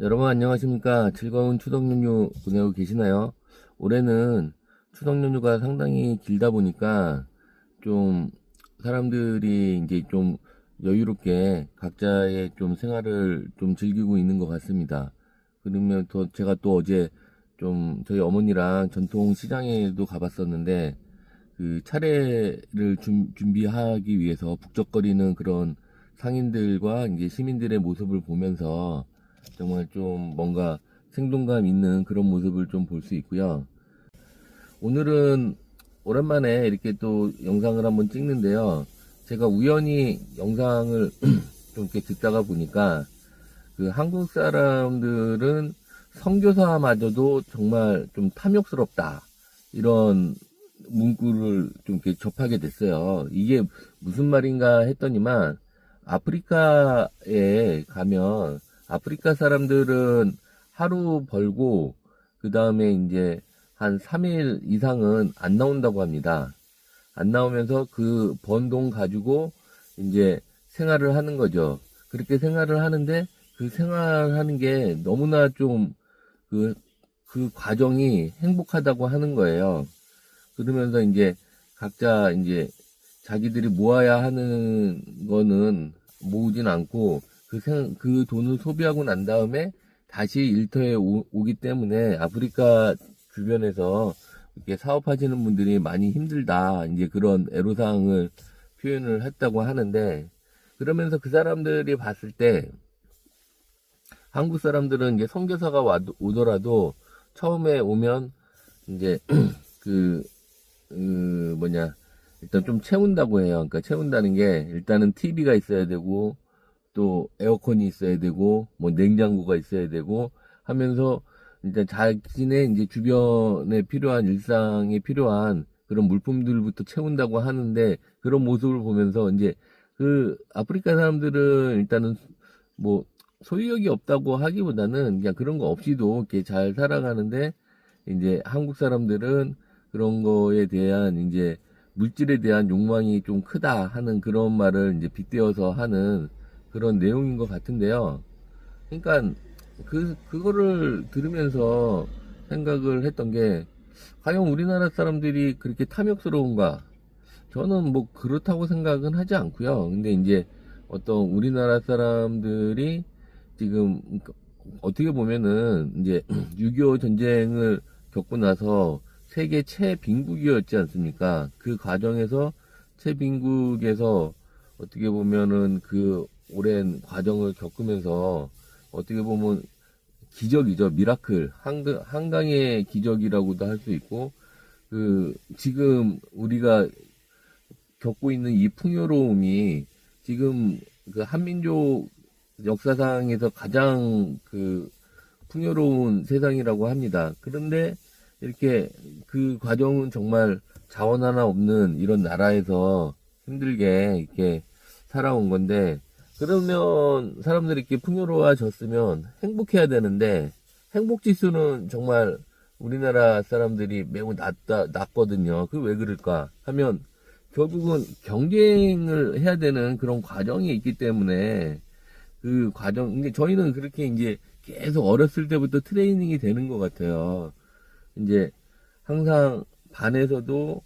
여러분 안녕하십니까? 즐거운 추석 연휴 보내고 계시나요? 올해는 추석 연휴가 상당히 길다 보니까 좀 사람들이 이제 좀 여유롭게 각자의 좀 생활을 좀 즐기고 있는 것 같습니다. 그러면 또 제가 또 어제 좀 저희 어머니랑 전통 시장에도 가봤었는데 그 차례를 준비하기 위해서 북적거리는 그런 상인들과 이제 시민들의 모습을 보면서 정말 좀 뭔가 생동감 있는 그런 모습을 좀 볼 수 있고요. 오늘은 오랜만에 이렇게 또 영상을 한번 찍는데요. 제가 우연히 영상을 좀 이렇게 듣다가 보니까 그 한국 사람들은 선교사마저도 정말 좀 탐욕스럽다. 이런 문구를 좀 이렇게 접하게 됐어요. 이게 무슨 말인가 했더니만 아프리카에 가면 아프리카 사람들은 하루 벌고 그 다음에 이제 한 3일 이상은 안 나온다고 합니다. 안 나오면서 그 번 돈 가지고 이제 생활을 하는 거죠. 그렇게 생활을 하는데 그 생활하는 게 너무나 좀 그 과정이 행복하다고 하는 거예요. 그러면서 이제 각자 이제 자기들이 모아야 하는 거는 모으진 않고 그 돈을 소비하고 난 다음에 다시 일터에 오기 때문에 아프리카 주변에서 이렇게 사업하시는 분들이 많이 힘들다. 이제 그런 애로사항을 표현을 했다고 하는데 그러면서 그 사람들이 봤을 때 한국 사람들은 이제 선교사가 오더라도 처음에 오면 이제 그 일단 좀 채운다고 해요. 그러니까 채운다는 게 일단은 TV가 있어야 되고 또 에어컨이 있어야 되고 뭐 냉장고가 있어야 되고 하면서 일단 자신의 이제 주변에 필요한 일상에 필요한 그런 물품들부터 채운다고 하는데 그런 모습을 보면서 이제 그 아프리카 사람들은 일단은 뭐 소유욕이 없다고 하기보다는 그냥 그런 거 없이도 이렇게 잘 살아가는데 이제 한국 사람들은 그런 거에 대한 이제 물질에 대한 욕망이 좀 크다 하는 그런 말을 이제 빗대어서 하는 그런 내용인 것 같은데요. 그러니까 그거를 들으면서 생각을 했던 게 과연 우리나라 사람들이 그렇게 탐욕스러운가? 저는 뭐 그렇다고 생각은 하지 않고요. 근데 이제 어떤 우리나라 사람들이 지금 어떻게 보면은 이제 6.25 전쟁을 겪고 나서 세계 최빈국이었지 않습니까? 그 과정에서 최빈국에서 어떻게 보면은 그 오랜 과정을 겪으면서 어떻게 보면 기적이죠. 미라클. 한강의 기적이라고도 할 수 있고, 지금 우리가 겪고 있는 이 풍요로움이 지금 그 한민족 역사상에서 가장 풍요로운 세상이라고 합니다. 그런데 이렇게 그 과정은 정말 자원 하나 없는 이런 나라에서 힘들게 이렇게 살아온 건데, 그러면 사람들이 이렇게 풍요로워졌으면 행복해야 되는데, 행복 지수는 정말 우리나라 사람들이 매우 낮거든요. 그 왜 그럴까 하면, 결국은 경쟁을 해야 되는 그런 과정이 있기 때문에, 그 과정, 이제 저희는 그렇게 이제 계속 어렸을 때부터 트레이닝이 되는 것 같아요. 이제 항상 반에서도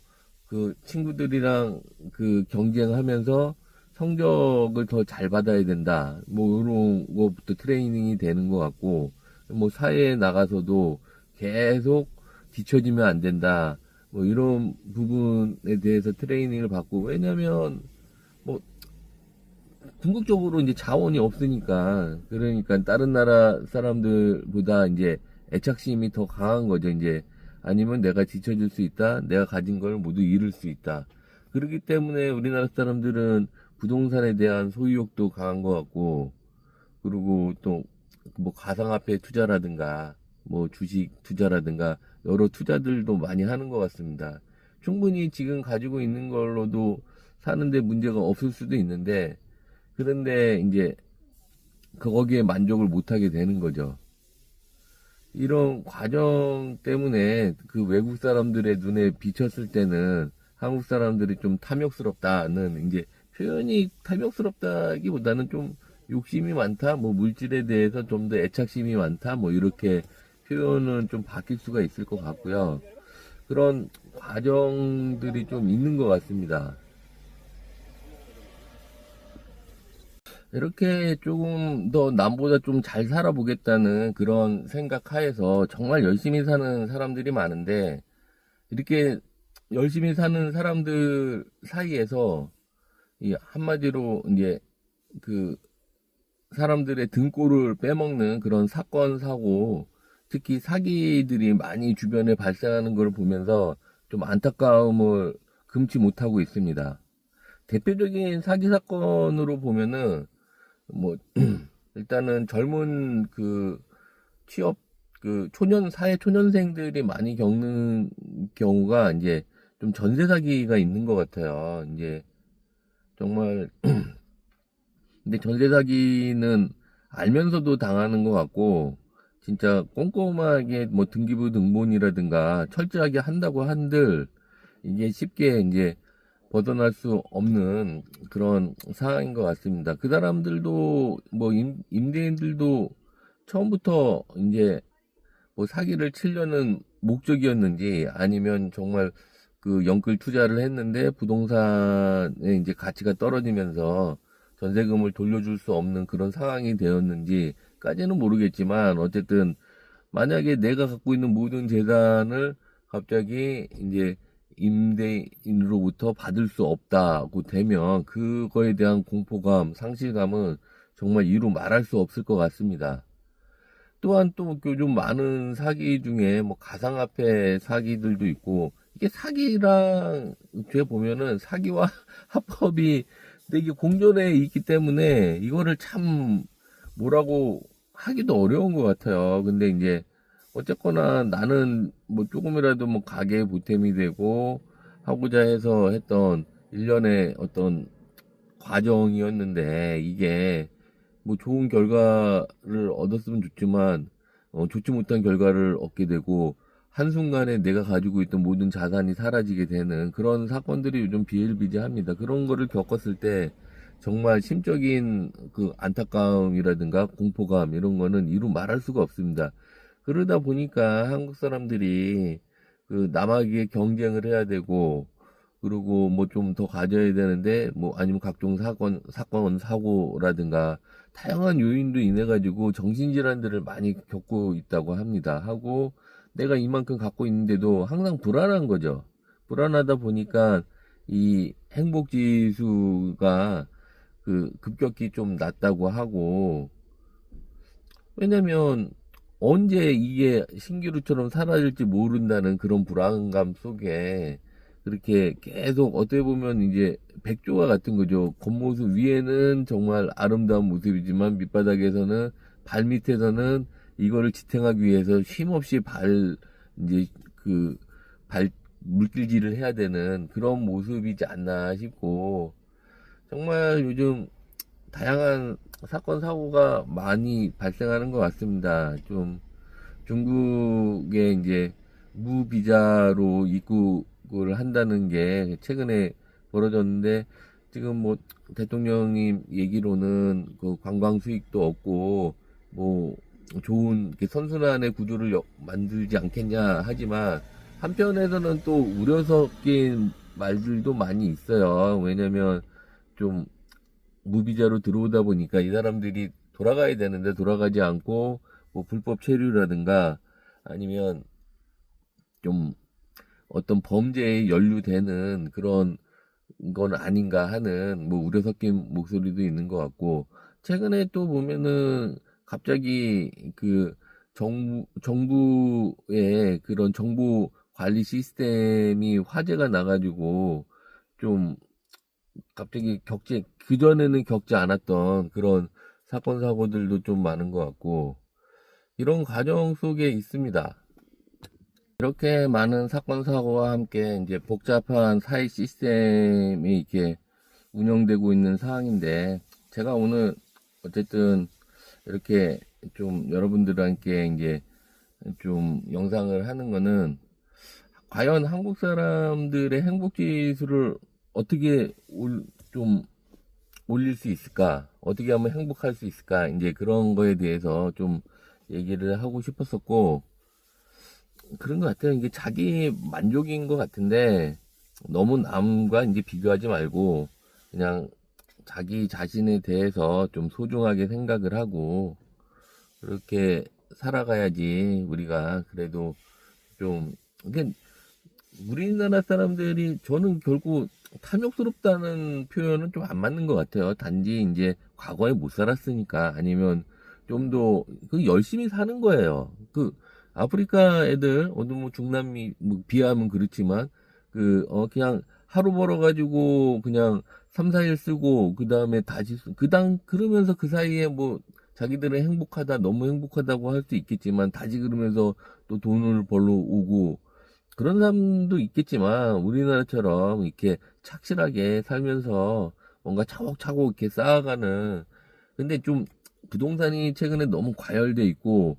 그 친구들이랑 그 경쟁하면서 성적을 더 잘 받아야 된다. 뭐 이런 거부터 트레이닝이 되는 것 같고, 뭐 사회에 나가서도 계속 뒤처지면 안 된다. 뭐 이런 부분에 대해서 트레이닝을 받고, 왜냐면 뭐 궁극적으로 이제 자원이 없으니까, 그러니까 다른 나라 사람들보다 이제 애착심이 더 강한 거죠. 이제 아니면 내가 뒤처질 수 있다. 내가 가진 걸 모두 잃을 수 있다. 그렇기 때문에 우리나라 사람들은 부동산에 대한 소유욕도 강한 것 같고, 그리고 또 뭐 가상화폐 투자라든가 뭐 주식 투자라든가 여러 투자들도 많이 하는 것 같습니다. 충분히 지금 가지고 있는 걸로도 사는데 문제가 없을 수도 있는데, 그런데 이제 거기에 만족을 못하게 되는 거죠. 이런 과정 때문에 그 외국 사람들의 눈에 비쳤을 때는 한국 사람들이 좀 탐욕스럽다는, 이제 표현이 탐욕스럽다기보다는 좀 욕심이 많다, 뭐 물질에 대해서 좀 더 애착심이 많다, 뭐 이렇게 표현은 좀 바뀔 수가 있을 것 같고요. 그런 과정들이 좀 있는 것 같습니다. 이렇게 조금 더 남보다 좀 잘 살아보겠다는 그런 생각 하에서 정말 열심히 사는 사람들이 많은데, 이렇게 열심히 사는 사람들 사이에서 이 한마디로 이제 그 사람들의 등골을 빼먹는 그런 사건, 사고, 특히 사기들이 많이 주변에 발생하는 걸 보면서 좀 안타까움을 금치 못하고 있습니다. 대표적인 사기 사건으로 보면은 뭐 일단은 젊은 그 취업 그 사회 초년생들이 많이 겪는 경우가 이제 좀 전세 사기가 있는 것 같아요. 이제 정말 근데 전세 사기는 알면서도 당하는 것 같고, 진짜 꼼꼼하게 뭐 등기부 등본이라든가 철저하게 한다고 한들 이게 쉽게 이제 벗어날 수 없는 그런 상황인 것 같습니다. 그 사람들도 뭐 임대인들도 처음부터 이제 뭐 사기를 치려는 목적이었는지, 아니면 정말 그 영끌 투자를 했는데 부동산의 이제 가치가 떨어지면서 전세금을 돌려줄 수 없는 그런 상황이 되었는지까지는 모르겠지만, 어쨌든 만약에 내가 갖고 있는 모든 재산을 갑자기 이제 임대인으로부터 받을 수 없다고 되면 그거에 대한 공포감, 상실감은 정말 이루 말할 수 없을 것 같습니다. 또한 또 요즘 많은 사기 중에 뭐 가상화폐 사기들도 있고, 이게 사기랑 어떻게 보면은 사기와 합법이 되게 공존해 있기 때문에 이거를 참 뭐라고 하기도 어려운 것 같아요. 근데 이제 어쨌거나 나는 뭐 조금이라도 뭐 가게에 보탬이 되고 하고자 해서 했던 일련의 어떤 과정이었는데, 이게 뭐 좋은 결과를 얻었으면 좋지만 좋지 못한 결과를 얻게 되고 한순간에 내가 가지고 있던 모든 자산이 사라지게 되는 그런 사건들이 요즘 비일비재합니다. 그런 거를 겪었을 때 정말 심적인 그 안타까움이라든가 공포감, 이런 거는 이루 말할 수가 없습니다. 그러다 보니까 한국 사람들이 그 남에게 경쟁을 해야 되고, 그리고 뭐 좀 더 가져야 되는데, 뭐 아니면 각종 사건, 사고라든가 다양한 요인도 인해 가지고 정신질환들을 많이 겪고 있다고 합니다. 하고 내가 이만큼 갖고 있는데도 항상 불안한 거죠. 불안하다 보니까 이 행복 지수가 그 급격히 좀 낮다고 하고, 왜냐면 언제 이게 신기루처럼 사라질지 모른다는 그런 불안감 속에 그렇게 계속 어떻게 보면 이제 백조와 같은 거죠. 겉모습 위에는 정말 아름다운 모습이지만 밑바닥에서는, 발밑에서는 이거를 지탱하기 위해서 쉼없이 이제 그 발 물질질을 해야 되는 그런 모습이지 않나 싶고, 정말 요즘 다양한 사건 사고가 많이 발생하는 것 같습니다. 좀 중국에 이제 무비자로 입국을 한다는 게 최근에 벌어졌는데, 지금 뭐 대통령님 얘기로는 그 관광 수익도 없고 뭐 좋은 이렇게 선순환의 구조를 만들지 않겠냐 하지만, 한편에서는 또 우려 섞인 말들도 많이 있어요. 왜냐면 좀 무비자로 들어오다 보니까 이 사람들이 돌아가야 되는데 돌아가지 않고 뭐 불법 체류라든가 아니면 좀 어떤 범죄에 연루되는 그런 건 아닌가 하는 뭐 우려 섞인 목소리도 있는 것 같고, 최근에 또 보면은 갑자기 그 정부의 그런 정보 관리 시스템이 화제가 나가지고 좀 갑자기 그전에는 겪지 않았던 그런 사건, 사고들도 좀 많은 것 같고, 이런 과정 속에 있습니다. 이렇게 많은 사건, 사고와 함께 이제 복잡한 사회 시스템이 이렇게 운영되고 있는 상황인데, 제가 오늘 어쨌든 이렇게 좀 여러분들과 이제 좀 영상을 하는 거는, 과연 한국 사람들의 행복 지수를 어떻게 좀 올릴 수 있을까? 어떻게 하면 행복할 수 있을까? 이제 그런 거에 대해서 좀 얘기를 하고 싶었었고, 그런 것 같아요. 이게 자기 만족인 것 같은데, 너무 남과 이제 비교하지 말고, 그냥 자기 자신에 대해서 좀 소중하게 생각을 하고, 그렇게 살아가야지, 우리가 그래도 좀, 이게 우리나라 사람들이 저는 결국 탐욕스럽다는 표현은 좀 안 맞는 것 같아요. 단지 이제 과거에 못 살았으니까 아니면 좀 더 그 열심히 사는 거예요. 그 아프리카 애들 어느 뭐 중남미 뭐 비하면 그렇지만 그냥 하루 벌어가지고 그냥 3, 4일 쓰고 그 다음에 다시 그러면서 그 사이에 뭐 자기들은 행복하다 너무 행복하다고 할 수 있겠지만 다시 그러면서 또 돈을 벌러 오고 그런 사람도 있겠지만 우리나라처럼 이렇게 착실하게 살면서 뭔가 차곡차곡 이렇게 쌓아가는 근데 좀 부동산이 최근에 너무 과열돼 있고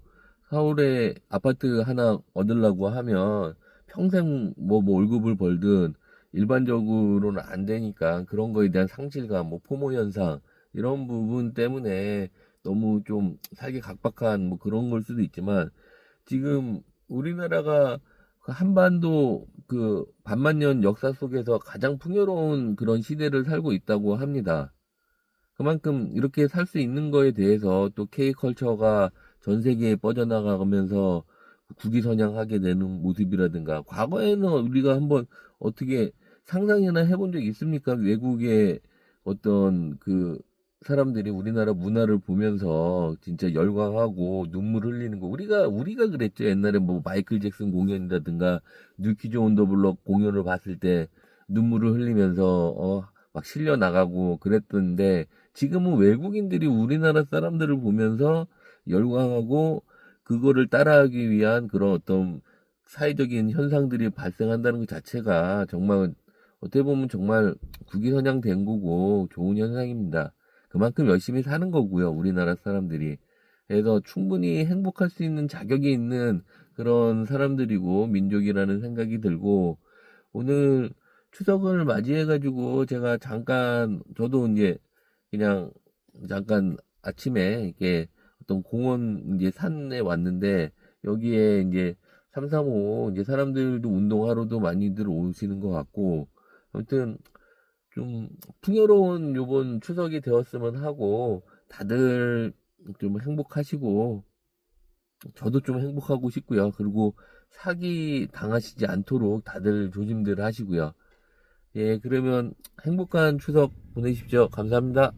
서울에 아파트 하나 얻으려고 하면 평생 뭐 월급을 벌든 일반적으로는 안 되니까 그런 거에 대한 상실감, 뭐 포모 현상 이런 부분 때문에 너무 좀 살기 각박한 뭐 그런 걸 수도 있지만 지금 우리나라가 그 한반도 그 반만년 역사 속에서 가장 풍요로운 그런 시대를 살고 있다고 합니다. 그만큼 이렇게 살 수 있는 거에 대해서 또 K컬처가 전 세계에 뻗어나가면서 국위선양하게 되는 모습이라든가 과거에는 우리가 한번 어떻게 상상이나 해본 적 있습니까? 외국의 어떤 그 사람들이 우리나라 문화를 보면서 진짜 열광하고 눈물 흘리는 거 우리가 그랬죠. 옛날에 뭐 마이클 잭슨 공연이라든가 뉴키즈 온 더 블록 공연을 봤을 때 눈물을 흘리면서 막 실려 나가고 그랬던데 지금은 외국인들이 우리나라 사람들을 보면서 열광하고 그거를 따라하기 위한 그런 어떤 사회적인 현상들이 발생한다는 것 자체가 정말 어떻게 보면 정말 국위선양된 거고 좋은 현상입니다. 그만큼 열심히 사는 거고요, 우리나라 사람들이. 그래서 충분히 행복할 수 있는 자격이 있는 그런 사람들이고 민족이라는 생각이 들고 오늘 추석을 맞이해가지고 제가 잠깐 저도 이제 그냥 잠깐 아침에 이렇게 어떤 공원 이제 산에 왔는데 여기에 이제 335 이제 사람들도 운동하러도 많이들 오시는 것 같고 아무튼 좀 풍요로운 요번 추석이 되었으면 하고 다들 좀 행복하시고 저도 좀 행복하고 싶고요. 그리고 사기 당하시지 않도록 다들 조심들 하시고요. 예, 그러면 행복한 추석 보내십시오. 감사합니다.